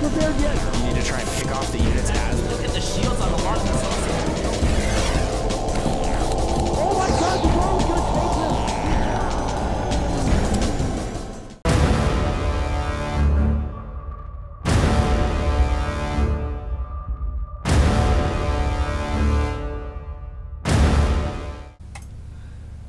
prepared yet. You need to try and pick off the units as... Look at the shields on the mark. Oh my god, the drone's gonna take him!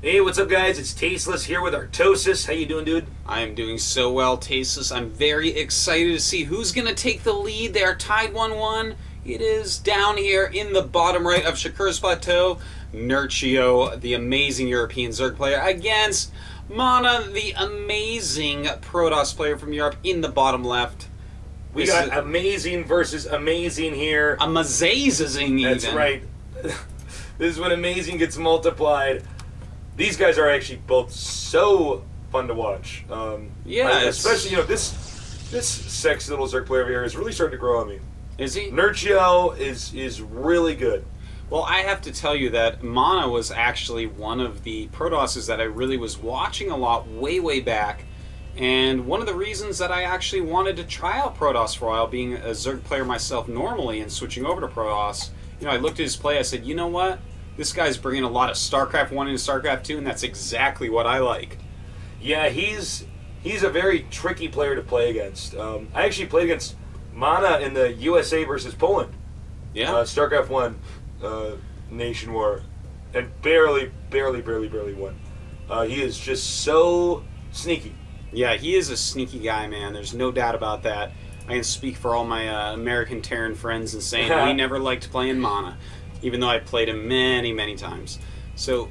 Hey, what's up guys? It's Tasteless here with Artosis. How you doing, dude? I am doing so well, Tasteless. I'm very excited to see who's going to take the lead. They are tied 1-1. It is down here in the bottom right of Shakur's Plateau. Nerchio, the amazing European Zerg player, against Mana, the amazing Protoss player from Europe, in the bottom left. We got amazing versus amazing here. Amazing, even. That's right. This is when amazing gets multiplied. These guys are actually both so fun to watch. Yeah, especially this sexy little Zerg player over here is really starting to grow on me. Is he? Nerchio is really good. Well, I have to tell you that Mana was actually one of the Protosses that I really was watching a lot way back. And one of the reasons that I actually wanted to try out Protoss for a while, being a Zerg player myself normally and switching over to Protoss, I looked at his play, I said, you know what? This guy's bringing a lot of StarCraft 1 into StarCraft 2, and that's exactly what I like. Yeah, he's a very tricky player to play against. I actually played against Mana in the USA versus Poland. Yeah. StarCraft 1 Nation War, and barely won. He is just so sneaky. Yeah, he is a sneaky guy, man. There's no doubt about that. I can speak for all my American Terran friends and saying we never liked playing Mana, even though I played him many times. So,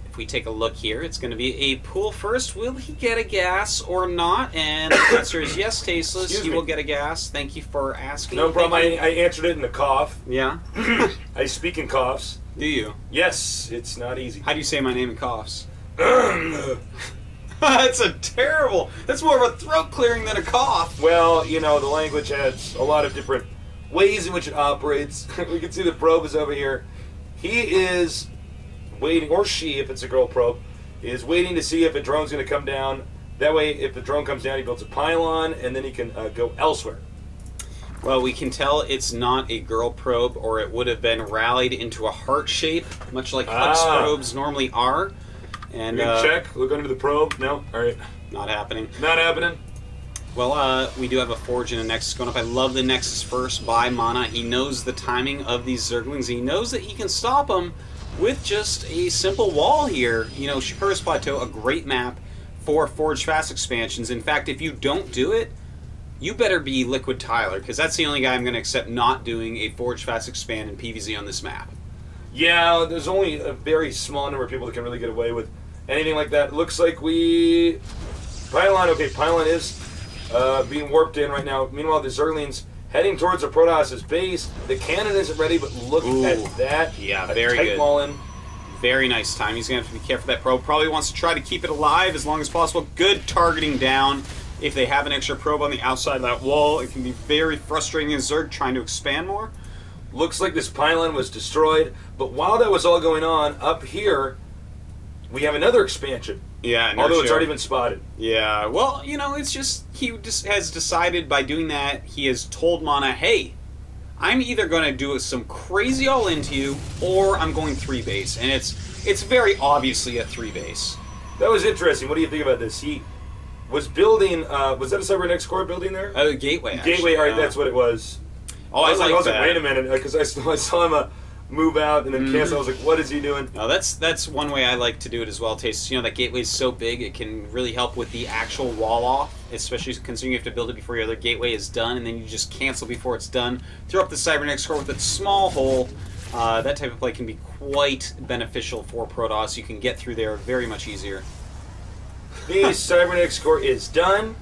if we take a look here, it's going to be a pool first. Will he get a gas or not? And the answer is yes, Tasteless. He will get a gas. Thank you for asking. No problem. I answered it in a cough. Yeah? I speak in coughs. Do you? Yes, it's not easy. How do you say my name in coughs? That's a terrible... That's more of a throat clearing than a cough. Well, the language has a lot of different ways in which it operates. We can see the probe is over here. He is waiting, or she, if it's a girl probe, is waiting to see if a drone's going to come down. That way, if the drone comes down, he builds a pylon, and then he can go elsewhere. Well, we can tell it's not a girl probe, or it would have been rallied into a heart shape, much like Hux probes normally are. And check, look under the probe. No? Alright. Not happening. Not happening. Well, we do have a Forge and a Nexus going up. I love the Nexus first by Mana. He knows the timing of these Zerglings. He knows that he can stop them with just a simple wall here. Shakur's Plateau, a great map for Forge Fast expansions. In fact, if you don't do it, you better be Liquid Tyler, because that's the only guy I'm going to accept not doing a Forge Fast expand in PvZ on this map. Yeah, there's only a very small number of people that can really get away with anything like that. It looks like we... Pylon, okay, Pylon is being warped in right now. Meanwhile, the Zerglings heading towards the Protoss's base. The cannon isn't ready, but look at that. Yeah, very good. Maul-in. Very nice time. He's going to have to be careful with that probe. Probably wants to try to keep it alive as long as possible. Good targeting down. If they have an extra probe on the outside of that wall, it can be very frustrating as Zerg trying to expand more. Looks like this pylon was destroyed, but while that was all going on, up here, we have another expansion. Yeah, although it's already been spotted. Yeah, well, it's just, he just has decided by doing that, he has told Mana, hey, I'm either going to do some crazy all into you, or I'm going 3-base, and it's very obviously a 3-base. That was interesting. What do you think about this? He was building, was that a Cybernex core building there? Gateway, actually. Gateway, alright, that's what it was. Oh, I was like, wait a minute, because I saw him move out and then cancel. I was like, what is he doing? No, that's one way I like to do it as well, Taste. That gateway is so big, it can really help with the actual wall off, especially considering you have to build it before your other gateway is done, and then you just cancel before it's done. Throw up the Cybernex core with a small hole. That type of play can be quite beneficial for Protoss. You can get through there very much easier. The Cybernex core is done,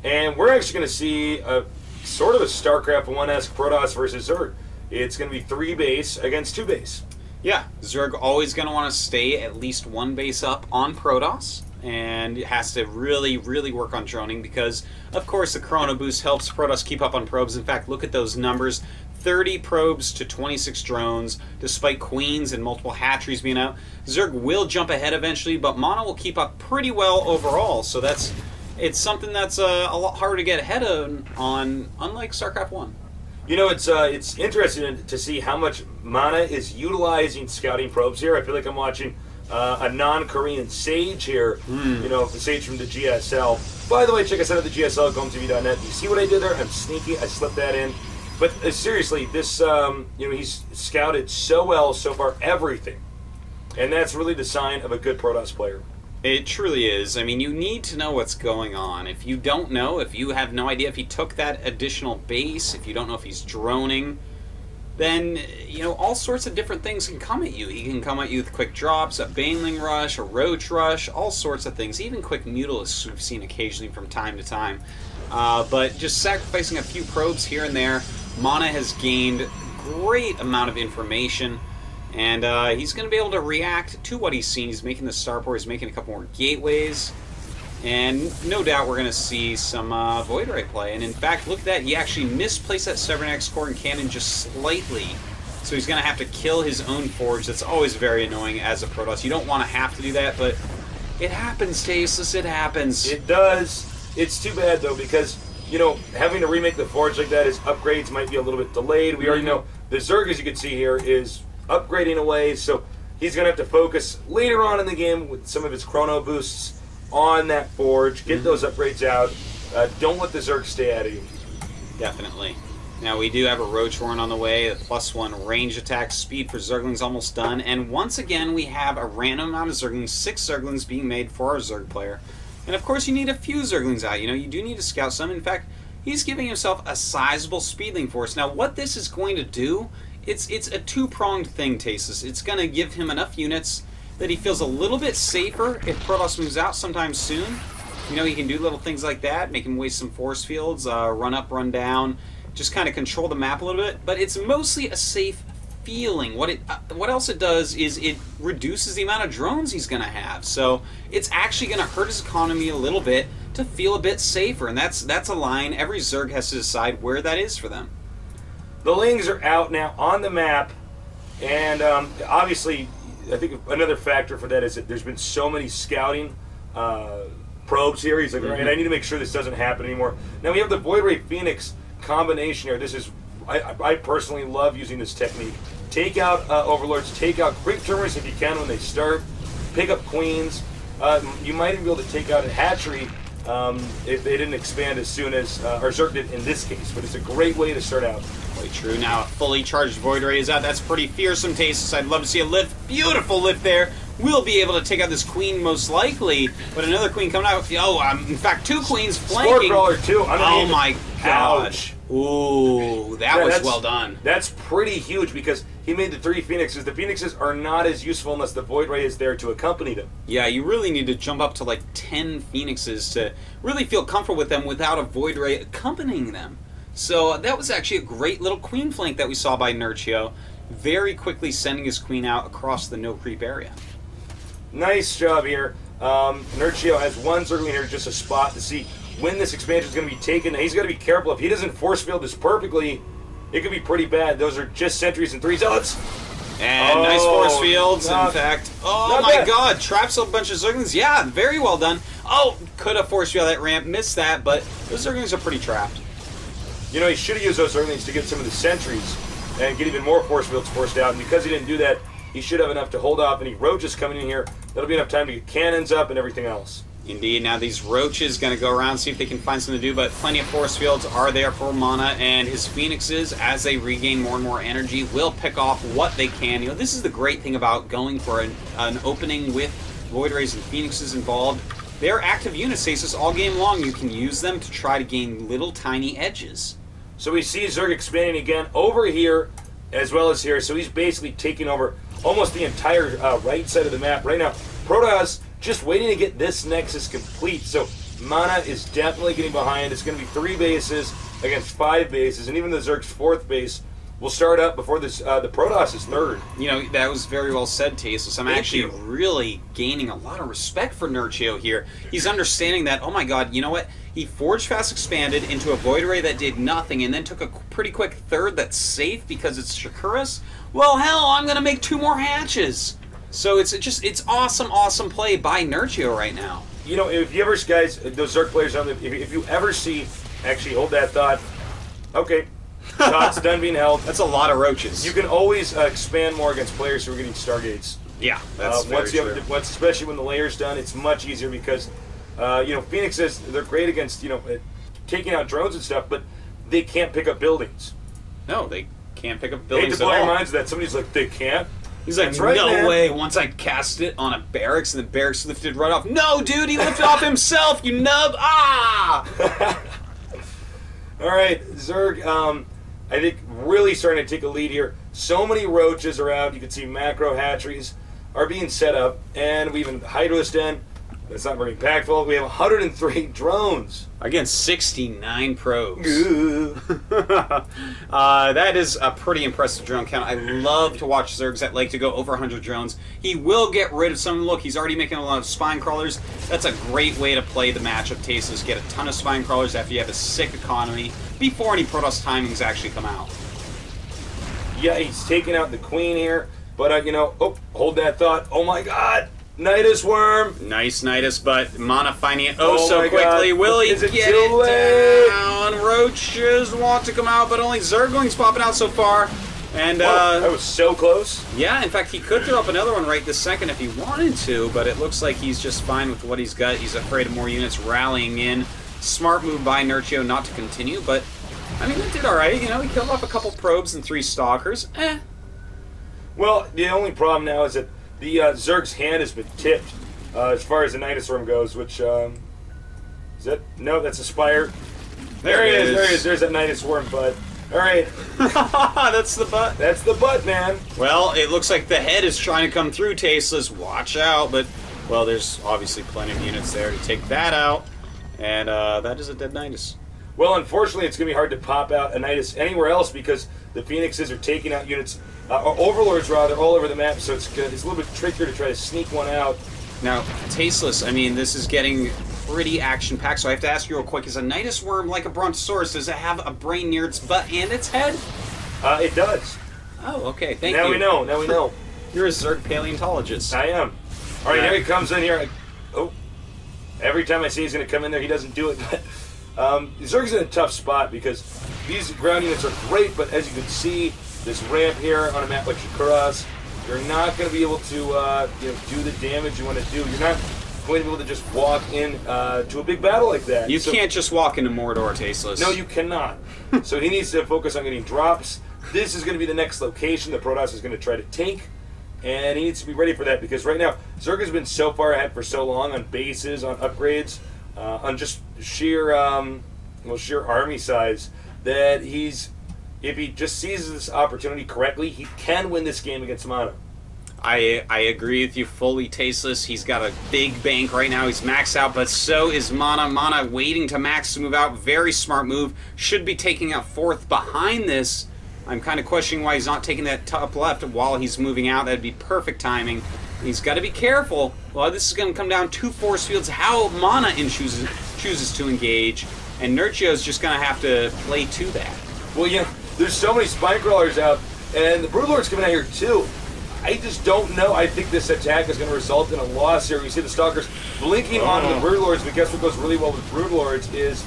and we're actually going to see a sort of a StarCraft 1-esque Protoss versus Zerg. It's going to be 3-base against 2-base. Yeah, Zerg always going to want to stay at least 1 base up on Protoss, and it has to really work on droning because, of course, the Chrono Boost helps Protoss keep up on probes. In fact, look at those numbers. 30 probes to 26 drones, despite queens and multiple hatcheries being out. Zerg will jump ahead eventually, but Mana will keep up pretty well overall, so that's It's something that's a lot harder to get ahead of on, unlike StarCraft 1. You know, it's interesting to see how much Mana is utilizing scouting probes here. I feel like I'm watching a non-Korean Sage here, you know, the Sage from the GSL. By the way, check us out at the GSL, GoMTV.net. You see what I did there? I'm sneaky. I slipped that in. But seriously, this, you know, he's scouted so well so far, everything. And that's really the sign of a good Protoss player. It truly is. I mean, you need to know what's going on. If you don't know, if you have no idea if he took that additional base, if you don't know if he's droning, then, you know, all sorts of different things can come at you. He can come at you with quick drops, a Baneling Rush, a Roach Rush, all sorts of things. Even quick Mutalisks we've seen occasionally from time to time. But just sacrificing a few probes here and there, Mana has gained great amount of information. And he's going to be able to react to what he's seen. He's making the starport, he's making a couple more gateways. And no doubt we're going to see some Void Ray play. And in fact, look at that, he actually misplaced that Cybernex core and cannon just slightly. So he's going to have to kill his own forge. That's always very annoying as a Protoss. You don't want to have to do that, but it happens, Tasteless, it happens. It does. It's too bad, though, because, you know, having to remake the forge like that, his upgrades might be a little bit delayed. We already know the Zerg, as you can see here, is upgrading away, so he's going to have to focus later on in the game with some of his chrono boosts on that forge, get those upgrades out. Don't let the Zerg stay out of you. Definitely. Now we do have a Roach Horn on the way, a +1 range attack, speed for Zerglings almost done, and once again we have a random amount of Zerglings, 6 Zerglings being made for our Zerg player. And of course you need a few Zerglings out, you know, you do need to scout some. In fact, he's giving himself a sizable Speedling force. Now what this is going to do, it's a two-pronged thing, Tasteless. It's going to give him enough units that he feels a little bit safer if Protoss moves out sometime soon. You know, he can do little things like that, make him waste some force fields, run up, run down, just kind of control the map a little bit. But it's mostly a safe feeling. What else it does is it reduces the amount of drones he's going to have. So it's actually going to hurt his economy a little bit to feel a bit safer. And that's a line every Zerg has to decide where that is for them. The Lings are out now on the map, and obviously, I think another factor for that is that there's been so many scouting probes here. He's like, all right, I need to make sure this doesn't happen anymore. Now we have the Void Ray Phoenix combination here. This is, I personally love using this technique. Take out Overlords, take out Quick Terminus if you can when they start, pick up Queens. You might even be able to take out a Hatchery if they didn't expand as soon as, or Zerg did in this case, but it's a great way to start out. Quite true. Now a fully charged Void Ray is out. That's pretty fearsome, Tasteless. I'd love to see a lift. Beautiful lift there. We'll be able to take out this Queen most likely, but another Queen coming out. Oh, in fact, 2 Queens flanking. Spore Crawler too. Oh my god. Ouch. Ooh, that was well done. That's pretty huge because he made the 3 Phoenixes. The Phoenixes are not as useful unless the Void Ray is there to accompany them. Yeah, you really need to jump up to like 10 Phoenixes to really feel comfortable with them without a Void Ray accompanying them. So that was actually a great little Queen flank that we saw by Nerchio, very quickly sending his Queen out across the no creep area. Nice job here. Nerchio has 1 Zergling here, just a spot to see when this expansion is going to be taken. He's got to be careful. If he doesn't force field this perfectly, it could be pretty bad. Those are just sentries and 3 zealots. And nice force fields, in fact. Oh my god, traps a bunch of Zerglings. Yeah, very well done. Oh, could have force field that ramp, missed that, but those Zerglings are pretty trapped. You know, he should have used those Zerglings to get some of the sentries and get even more force fields forced out. And because he didn't do that, he should have enough to hold off any roaches coming in here. That'll be enough time to get cannons up and everything else. Indeed. Now these roaches going to go around, see if they can find something to do, but plenty of force fields are there for Mana, and his Phoenixes, as they regain more and more energy, will pick off what they can. You know, this is the great thing about going for an opening with Void Rays and Phoenixes involved. They're active units, Stasis, all game long. You can use them to try to gain little tiny edges. So we see Zerg expanding again over here as well as here. So he's basically taking over almost the entire right side of the map right now. Protoss just waiting to get this Nexus complete. So Mana is definitely getting behind. It's going to be 3 bases against 5 bases, and even the Zerg's 4th base will start up before this the Protoss is 3rd. You know, that was very well said, Tasteless. I'm actually really gaining a lot of respect for Nerchio here. He's understanding that, oh my god, you know what? He forged fast expanded into a Void Ray that did nothing, and then took a pretty quick 3rd that's safe because it's Shakuras. Well, hell, I'm going to make 2 more hatches. So it's awesome, awesome play by Nerchio right now. you know, if you ever, guys, those Zerg players, if you ever see, actually, hold that thought. Okay, thought's done being held. That's a lot of roaches. You can always expand more against players who are getting Stargates. Yeah, that's very true. Especially when the layer's done, it's much easier because, you know, Phoenixes, they're great against, you know, taking out drones and stuff, but they can't pick up buildings. No, they can't pick up I hate buildings to at blow your all. minds that somebody's like, they can't. He's like, That's right, no man. way. Once I cast it on a barracks, and the barracks lifted right off. No, dude, he lifted off himself, you nub. Ah! All right, Zerg, I think really starting to take a lead here. So many roaches are out. You can see macro hatcheries are being set up, and we even Hydralisk Den. That's not very impactful. We have 103 drones. Against 69 probes. Ooh. That is a pretty impressive drone count. I love to watch Zergs that like to go over 100 drones. He will get rid of some. Look, he's already making a lot of spine crawlers. That's a great way to play the matchup, Tasteless. Get a ton of spine crawlers after you have a sick economy before any Protoss timings actually come out. Yeah, he's taking out the queen here. But, you know, oh, hold that thought. Oh, my God. Nidus Worm. Nice Nidus, but Mana finding it Oh so my quickly. God. Will he Is it get too it late? down? Roaches want to come out, but only Zerglings popping out so far. And, Wow, that was so close. yeah, in fact, he could throw up another one right this second if he wanted to, but it looks like he's just fine with what he's got. He's afraid of more units rallying in. Smart move by Nerchio not to continue, but, I mean, it did alright. You know, he killed off a couple probes and 3 stalkers. Well, the only problem now is that the Zerg's hand has been tipped as far as the Nidus Worm goes, which, is that? No, that's a Spire. There he is. There he is. There's that Nidus Worm butt. All right. That's the butt. That's the butt, man. Well, it looks like the head is trying to come through, Tasteless. Watch out, but, well, there's obviously plenty of units there to take that out, and that is a dead Nidus. Well, unfortunately, it's going to be hard to pop out a Nidus anywhere else because the Phoenixes are taking out units, or Overlords rather, all over the map, so it's a little bit trickier to try to sneak one out. Now, Tasteless, I mean, this is getting pretty action-packed, so I have to ask you real quick, is a Nidus Worm like a Brontosaurus? Does it have a brain near its butt and its head? It does. Oh, okay, thank you. Now we know. Now we know. You're a Zerg paleontologist. I am. All right, here he comes in here. Oh, every time I see he's going to come in there, he doesn't do it. Zerg's in a tough spot because these ground units are great, but as you can see, this ramp here on a map like Shikuras, you're not going to be able to do the damage you want to do. You're not going to be able to just walk in to a big battle like that. You can't just walk into Mordor, Tasteless. No, you cannot. So he needs to focus on getting drops. This is going to be the next location that Protoss is going to try to take, and he needs to be ready for that because right now, Zerg has been so far ahead for so long on bases, on upgrades, on just sheer army size that if he just seizes this opportunity correctly, he can win this game against Mana. I agree with you fully, Tasteless. He's got a big bank right now. He's maxed out, but so is Mana. Mana waiting to max to move out. Very smart move. Should be taking out 4th behind this. I'm kind of questioning why he's not taking that top left while he's moving out. That'd be perfect timing. He's got to be careful. Well, this is going to come down to force fields. How Mana chooses to engage, and Nerchio's just going to have to play to that. Well, yeah, there's so many spine crawlers out, and the Broodlord's coming out here too. I just don't know. I think this attack is going to result in a loss here. You see the Stalkers blinking onto the Broodlords, but guess what goes really well with Broodlords is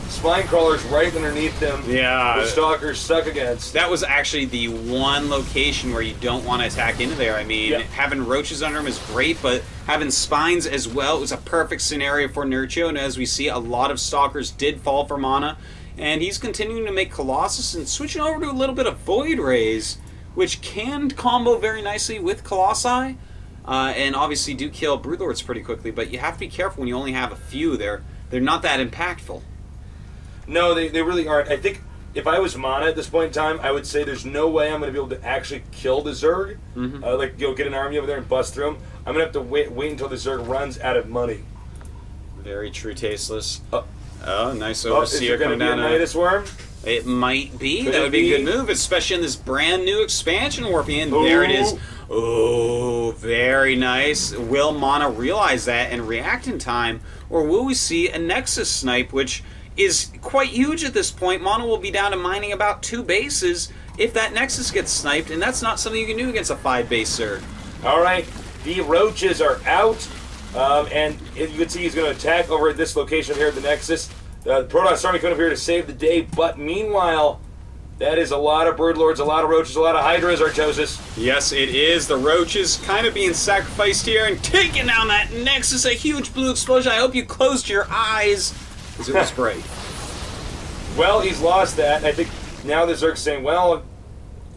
spine crawlers right underneath them. Yeah. The Stalkers stuck against. That was actually the one location where you don't want to attack into there. I mean, having roaches under him is great, but having spines as well was a perfect scenario for Nerchio, and as we see, a lot of Stalkers did fall for Mana, and he's continuing to make Colossus and switching over to a little bit of Void Rays, which can combo very nicely with Colossi, and obviously do kill Broodlords pretty quickly, but you have to be careful when you only have a few. They're not that impactful. No, they really aren't. I think if I was Mana at this point in time, I would say there's no way I'm going to be able to actually kill the Zerg. Get an army over there and bust through them. I'm going to have to wait until the Zerg runs out of money. Very true, Tasteless. Oh, nice Overseer is there coming going to be down. a Nidus Worm? It might be. Could That it would be a be? good move, especially in this brand new expansion warping in. There it is. Oh, very nice. Will Mana realize that and react in time, or will we see a Nexus snipe, which is quite huge at this point? Mana will be down to mining about 2 bases if that Nexus gets sniped, and that's not something you can do against a 5-base Zerg. All right, the Roaches are out. And you can see he's going to attack over at this location here at the Nexus. The Protoss starting to come up here to save the day, but meanwhile, that is a lot of Broodlords, a lot of Roaches, a lot of Hydras, Artosis. Yes, it is. The Roaches kind of being sacrificed here and taking down that Nexus. A huge blue explosion. I hope you closed your eyes, because it was bright. Well, he's lost that. I think now the Zerg's saying, well,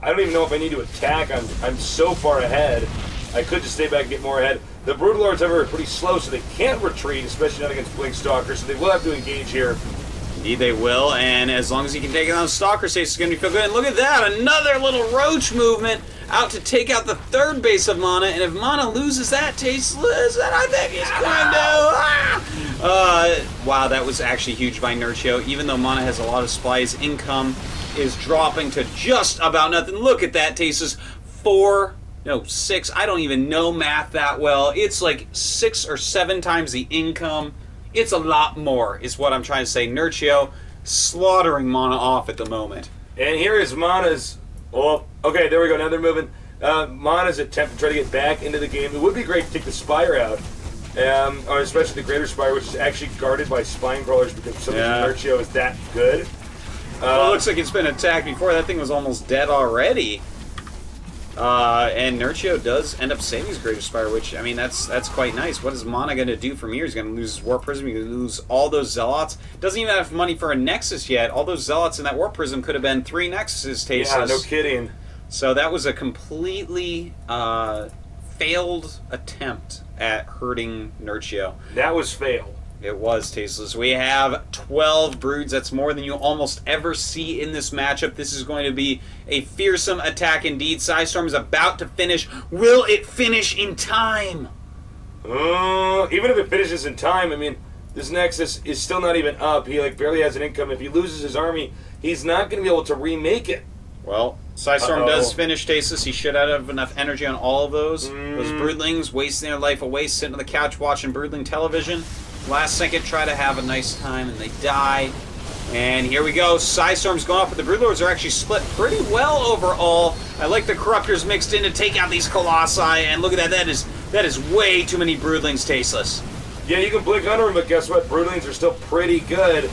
I don't even know if I need to attack. I'm so far ahead. I could just stay back and get more ahead. The Broodlords are pretty slow, so they can't retreat, especially not against Blink Stalkers, so they will have to engage here. Indeed they will, and as long as he can take down Stalker Stasis, it's going to be feel good. And look at that, another little Roach movement out to take out the third base of Mana, and if Mana loses that, Tasteless, then I think he's going to... wow, that was actually huge by Nerchio. Even though Mana has a lot of supplies, income is dropping to just about nothing. Look at that, Tasteless. 6, I don't even know math that well. It's like 6 or 7 times the income. It's a lot more, is what I'm trying to say. Nerchio slaughtering Mana off at the moment. And here is Mana's... Oh, okay, there we go. Now they're moving. Mana's attempt to try to get back into the game. It would be great to take the Spire out, or especially the Greater Spire, which is actually guarded by Spine Crawlers because some of Nerchio is that good. Well, it looks like it's been attacked before. That thing was almost dead already. And Nerchio does end up saving his Greater Spire, which, I mean, that's quite nice. What is Mana going to do from here? He's going to lose his Warp Prism. He's going to lose all those Zealots. Doesn't even have money for a Nexus yet. All those Zealots in that Warp Prism could have been 3 Nexuses, Tasteless. Yeah, no kidding. So that was a completely failed attempt at hurting Nerchio. That was fail. It was, Tasteless. We have 12 Broods. That's more than you almost ever see in this matchup. This is going to be a fearsome attack indeed. Psystorm is about to finish. Will it finish in time? Even if it finishes in time, I mean, this Nexus is still not even up. He barely has an income. If he loses his army, he's not going to be able to remake it. Well, Psystorm does finish, Tasteless. He should have enough energy on all of those. Those Broodlings wasting their life away, sitting on the couch watching Broodling television. Last second, try to have a nice time, and they die. And here we go. Psystorm's going off, but the Broodlords are actually split pretty well overall. I like the Corruptors mixed in to take out these Colossi, and look at that. That is way too many Broodlings, Tasteless. Yeah, you can blink under them, but guess what? Broodlings are still pretty good.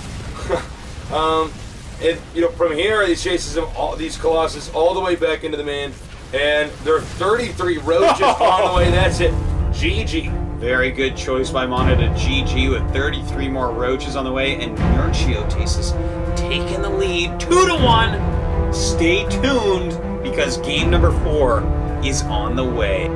From here, he chases them, these Colossus all the way back into the main, and there are 33 Roaches on the way. That's it. GG. Very good choice by Mana to GG with 33 more Roaches on the way, and Nerchio, Tasteless, taking the lead 2-1. Stay tuned, because game number 4 is on the way.